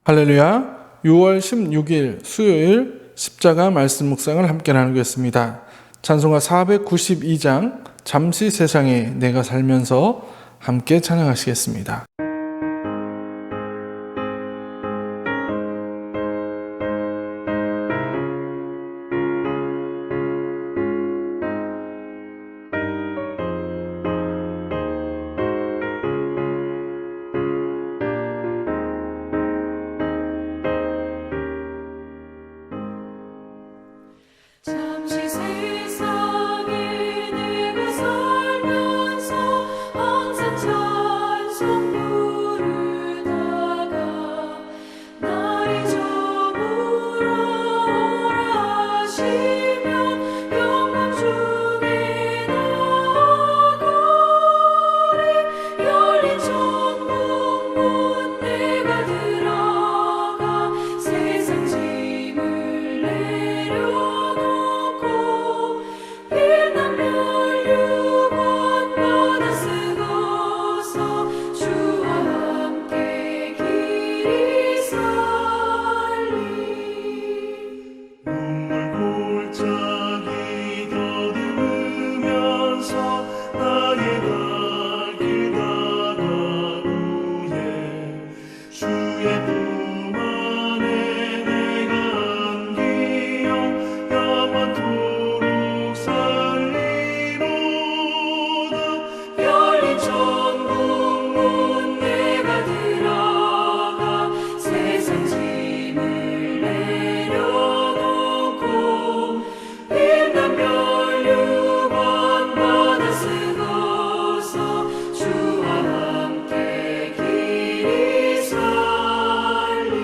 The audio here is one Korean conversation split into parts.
할렐루야. 6월 16일 수요일 십자가 말씀 묵상을 함께 나누겠습니다. 찬송가 492장 잠시 세상에 내가 살면서 함께 찬양하시겠습니다. 잠시 세상에 내가 살면서 항상 찬송 부르다가 날이 저물어 오라 하시면 영광 중에 나아가리. 열린 천국 문 내가 들어가 세상 짐을 내려놓고 빛나면 유권 받아 쓰고서 주와 함께 길이 살리. 눈물 골짜기 더듬으면서 나의 갈 길 다가오네. 주의 품 안에 내가 안기어 영원토록 살리로다. 열린 천국 문 내가 들어가 세상 짐을 내려놓고 빛나면 유권 받아 쓰고서 주와 함께 길이 살리.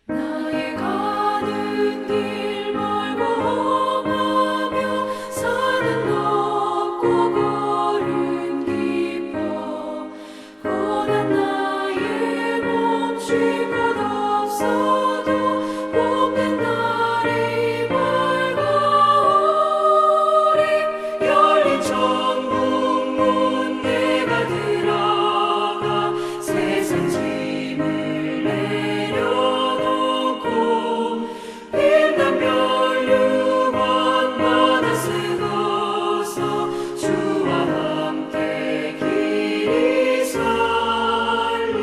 나의 가는 길 멀고 험하며 산은 높고 걸음 깊어 고난 나의 멈출 것 없어도 봄된 날이 밝아오리. 열린 천국 문 내가 들어가 세상 짐을 내려놓고 빛나면 유권 받아 쓰고서 주와 함께 길이 살리.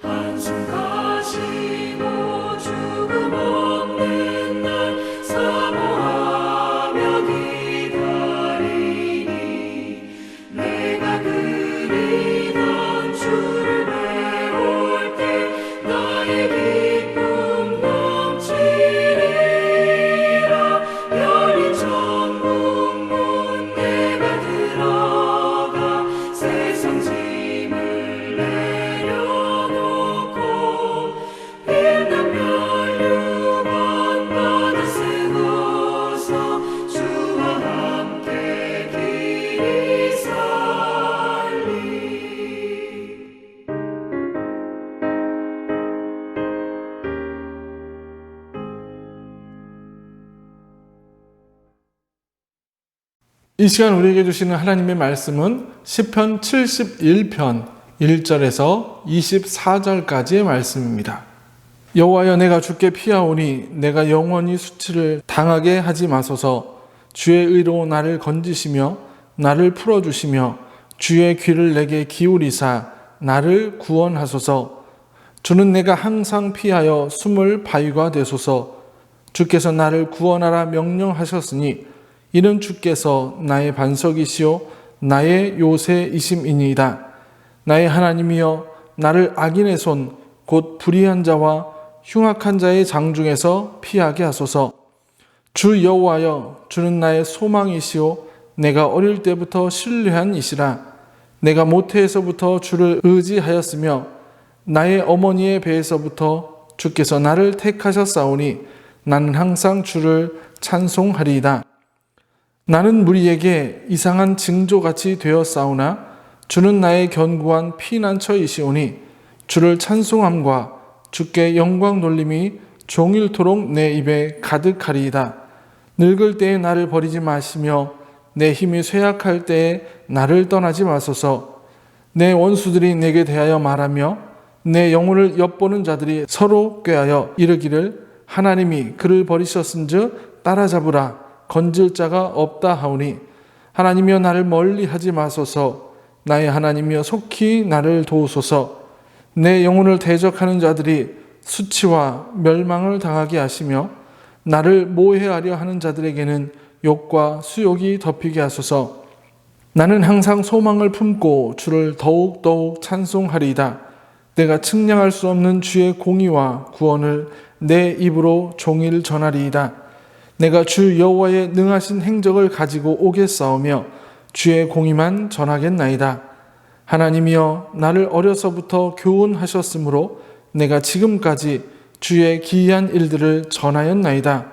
한숨 가시고 죽음 없는 날 사모하며 기다리니 내가 그리던 주를 배울 때 나의 기쁨 넘치리라. 열린 천국 문 내가 들어가 세상 짐을 내려놓고 빛나면 유권 받아 쓰고서 주와 함께 길이 살리. 이 시간 우리에게 주시는 하나님의 말씀은 시편 71편 1절에서 24절까지의 말씀입니다. 여호와여, 내가 주께 피하오니 내가 영원히 수치를 당하게 하지 마소서. 주의 의로 나를 건지시며 나를 풀어주시며 주의 귀를 내게 기울이사 나를 구원하소서. 주는 내가 항상 피하여 숨을 바위가 되소서. 주께서 나를 구원하라 명령하셨으니 이는 주께서 나의 반석이시오 나의 요새이심이니이다. 나의 하나님이여, 나를 악인의 손 곧 불의한 자와 흉악한 자의 장중에서 피하게 하소서. 주 여호와여, 주는 나의 소망이시오 내가 어릴 때부터 신뢰한 이시라. 내가 모태에서부터 주를 의지하였으며 나의 어머니의 배에서부터 주께서 나를 택하셨사오니 나는 항상 주를 찬송하리이다. 나는 무리에게 이상한 징조같이 되었사오나 주는 나의 견고한 피난처이시오니 주를 찬송함과 주께 영광 돌림이 종일토록 내 입에 가득하리이다. 늙을 때에 나를 버리지 마시며 내 힘이 쇠약할 때에 나를 떠나지 마소서. 내 원수들이 내게 대하여 말하며 내 영혼을 엿보는 자들이 서로 꾀하여 이르기를 하나님이 그를 버리셨은즉 따라잡으라. 건질 자가 없다 하오니 하나님이여 나를 멀리하지 마소서. 나의 하나님이여 속히 나를 도우소서. 내 영혼을 대적하는 자들이 수치와 멸망을 당하게 하시며 나를 모해하려 하는 자들에게는 욕과 수욕이 덮이게 하소서. 나는 항상 소망을 품고 주를 더욱더욱 찬송하리이다. 내가 측량할 수 없는 주의 공의와 구원을 내 입으로 종일 전하리이다. 내가 주 여호와의 능하신 행적을 가지고 오겠사오며 주의 공의만 전하겠나이다. 하나님이여 나를 어려서부터 교훈하셨으므로 내가 지금까지 주의 기이한 일들을 전하였나이다.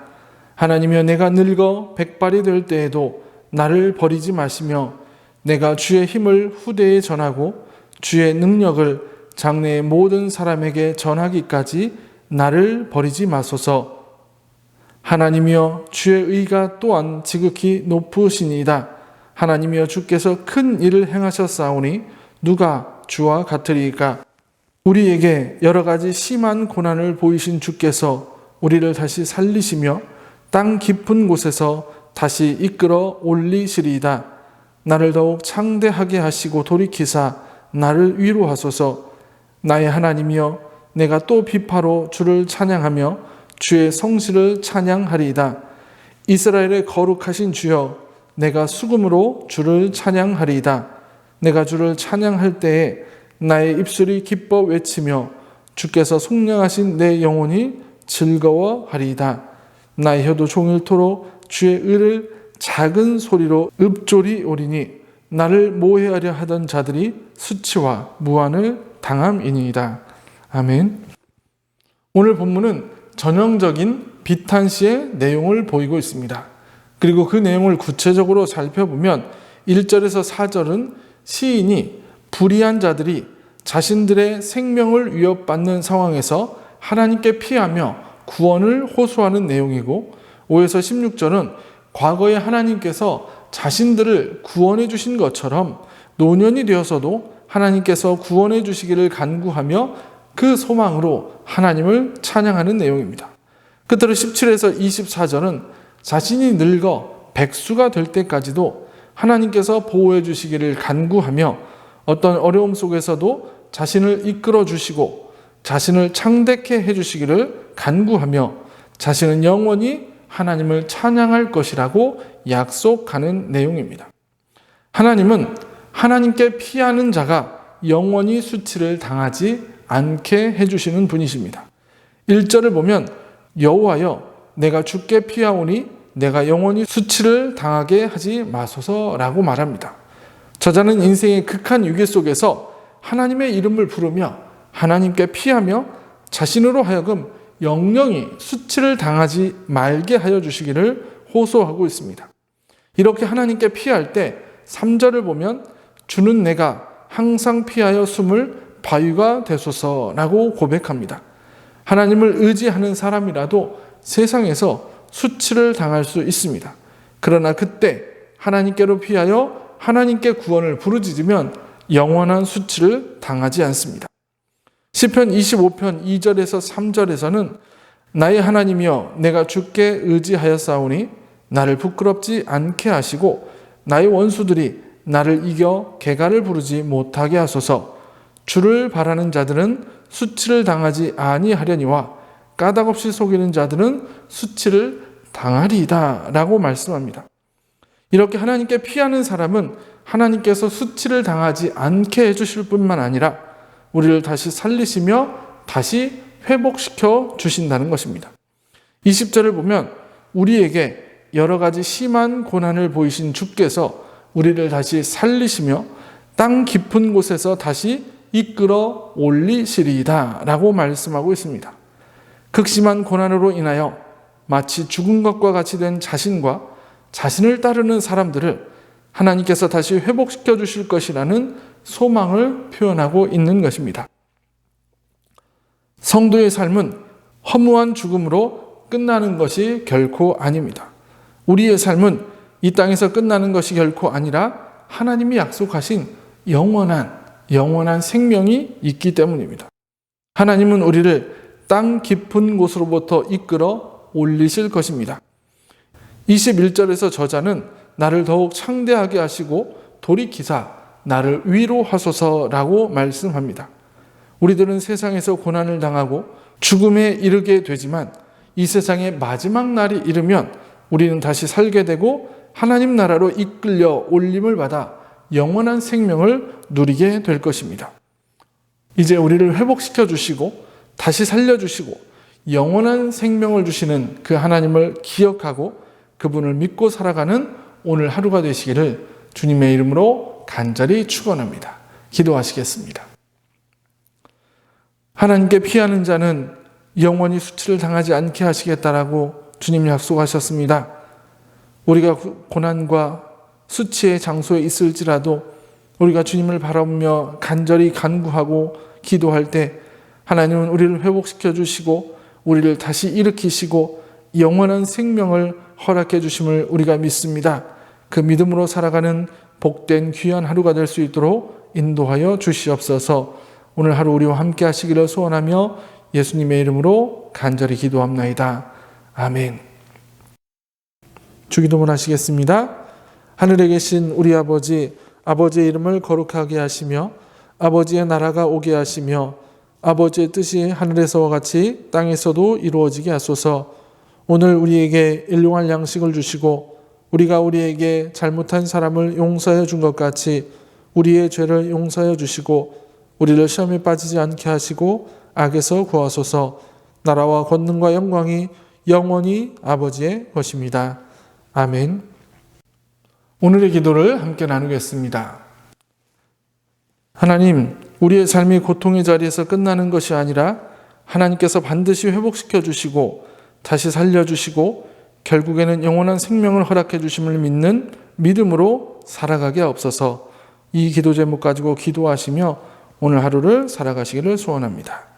하나님이여 내가 늙어 백발이 될 때에도 나를 버리지 마시며 내가 주의 힘을 후대에 전하고 주의 능력을 장래의 모든 사람에게 전하기까지 나를 버리지 마소서. 하나님이여 주의 의가 또한 지극히 높으시니이다. 하나님이여 주께서 큰 일을 행하셨사오니 누가 주와 같으리이까? 우리에게 여러 가지 심한 고난을 보이신 주께서 우리를 다시 살리시며 땅 깊은 곳에서 다시 이끌어 올리시리이다. 나를 더욱 창대하게 하시고 돌이키사 나를 위로하소서. 나의 하나님이여 내가 또 비파로 주를 찬양하며 주의 성실을 찬양하리이다. 이스라엘의 거룩하신 주여 내가 수금으로 주를 찬양하리이다. 내가 주를 찬양할 때에 나의 입술이 기뻐 외치며 주께서 속량하신 내 영혼이 즐거워하리이다. 나의 혀도 종일토록 주의 의를 작은 소리로 읊조리 오리니 나를 모해하려 하던 자들이 수치와 무한을 당함이니이다. 아멘. 오늘 본문은 전형적인 비탄시의 내용을 보이고 있습니다. 그리고 그 내용을 구체적으로 살펴보면 1절에서 4절은 시인이 불의한 자들이 자신들의 생명을 위협받는 상황에서 하나님께 피하며 구원을 호소하는 내용이고 5에서 16절은 과거에 하나님께서 자신들을 구원해 주신 것처럼 노년이 되어서도 하나님께서 구원해 주시기를 간구하며 그 소망으로 하나님을 찬양하는 내용입니다. 끝으로 17에서 24절은 자신이 늙어 백수가 될 때까지도 하나님께서 보호해 주시기를 간구하며 어떤 어려움 속에서도 자신을 이끌어 주시고 자신을 창대케 해 주시기를 간구하며 자신은 영원히 하나님을 찬양할 것이라고 약속하는 내용입니다. 하나님은 하나님께 피하는 자가 영원히 수치를 당하지 않게 해주시는 분이십니다. 1절을 보면 여호와여 내가 주께 피하오니 내가 영원히 수치를 당하게 하지 마소서라고 말합니다. 저자는 인생의 극한 위기 속에서 하나님의 이름을 부르며 하나님께 피하며 자신으로 하여금 영영이 수치를 당하지 말게 하여 주시기를 호소하고 있습니다. 이렇게 하나님께 피할 때 3절을 보면 주는 내가 항상 피하여 숨을 바위가 되소서라고 고백합니다. 하나님을 의지하는 사람이라도 세상에서 수치를 당할 수 있습니다. 그러나 그때 하나님께로 피하여 하나님께 구원을 부르짖으면 영원한 수치를 당하지 않습니다. 시편 25편 2절에서 3절에서는 나의 하나님이여 내가 주께 의지하였사오니 나를 부끄럽지 않게 하시고 나의 원수들이 나를 이겨 개가를 부르지 못하게 하소서. 주를 바라는 자들은 수치를 당하지 아니하려니와 까닭없이 속이는 자들은 수치를 당하리이다 라고 말씀합니다. 이렇게 하나님께 피하는 사람은 하나님께서 수치를 당하지 않게 해주실 뿐만 아니라 우리를 다시 살리시며 다시 회복시켜 주신다는 것입니다. 20절을 보면 우리에게 여러 가지 심한 고난을 보이신 주께서 우리를 다시 살리시며 땅 깊은 곳에서 다시 이끌어 올리시리이다 라고 말씀하고 있습니다. 극심한 고난으로 인하여 마치 죽은 것과 같이 된 자신과 자신을 따르는 사람들을 하나님께서 다시 회복시켜 주실 것이라는 소망을 표현하고 있는 것입니다. 성도의 삶은 허무한 죽음으로 끝나는 것이 결코 아닙니다. 우리의 삶은 이 땅에서 끝나는 것이 결코 아니라 하나님이 약속하신 영원한 생명이 있기 때문입니다. 하나님은 우리를 땅 깊은 곳으로부터 이끌어 올리실 것입니다. 21절에서 저자는 나를 더욱 창대하게 하시고 돌이키사 나를 위로하소서라고 말씀합니다. 우리들은 세상에서 고난을 당하고 죽음에 이르게 되지만 이 세상의 마지막 날이 이르면 우리는 다시 살게 되고 하나님 나라로 이끌려 올림을 받아 영원한 생명을 누리게 될 것입니다. 이제 우리를 회복시켜 주시고 다시 살려주시고 영원한 생명을 주시는 그 하나님을 기억하고 그분을 믿고 살아가는 오늘 하루가 되시기를 주님의 이름으로 간절히 축원합니다. 기도하시겠습니다. 하나님께 피하는 자는 영원히 수치를 당하지 않게 하시겠다라고 주님 약속하셨습니다. 우리가 고난과 수치의 장소에 있을지라도 우리가 주님을 바라보며 간절히 간구하고 기도할 때 하나님은 우리를 회복시켜 주시고 우리를 다시 일으키시고 영원한 생명을 허락해 주심을 우리가 믿습니다. 그 믿음으로 살아가는 복된 귀한 하루가 될 수 있도록 인도하여 주시옵소서. 오늘 하루 우리와 함께 하시기를 소원하며 예수님의 이름으로 간절히 기도합나이다. 아멘. 주기도문 하시겠습니다. 하늘에 계신 우리 아버지, 아버지의 이름을 거룩하게 하시며 아버지의 나라가 오게 하시며 아버지의 뜻이 하늘에서와 같이 땅에서도 이루어지게 하소서. 오늘 우리에게 일용할 양식을 주시고 우리가 우리에게 잘못한 사람을 용서해 준 것 같이 우리의 죄를 용서해 주시고 우리를 시험에 빠지지 않게 하시고 악에서 구하소서. 나라와 권능과 영광이 영원히 아버지의 것입니다. 아멘. 오늘의 기도를 함께 나누겠습니다. 하나님, 우리의 삶이 고통의 자리에서 끝나는 것이 아니라 하나님께서 반드시 회복시켜 주시고 다시 살려주시고 결국에는 영원한 생명을 허락해 주심을 믿는 믿음으로 살아가게 하옵소서. 이 기도 제목 가지고 기도하시며 오늘 하루를 살아가시기를 소원합니다.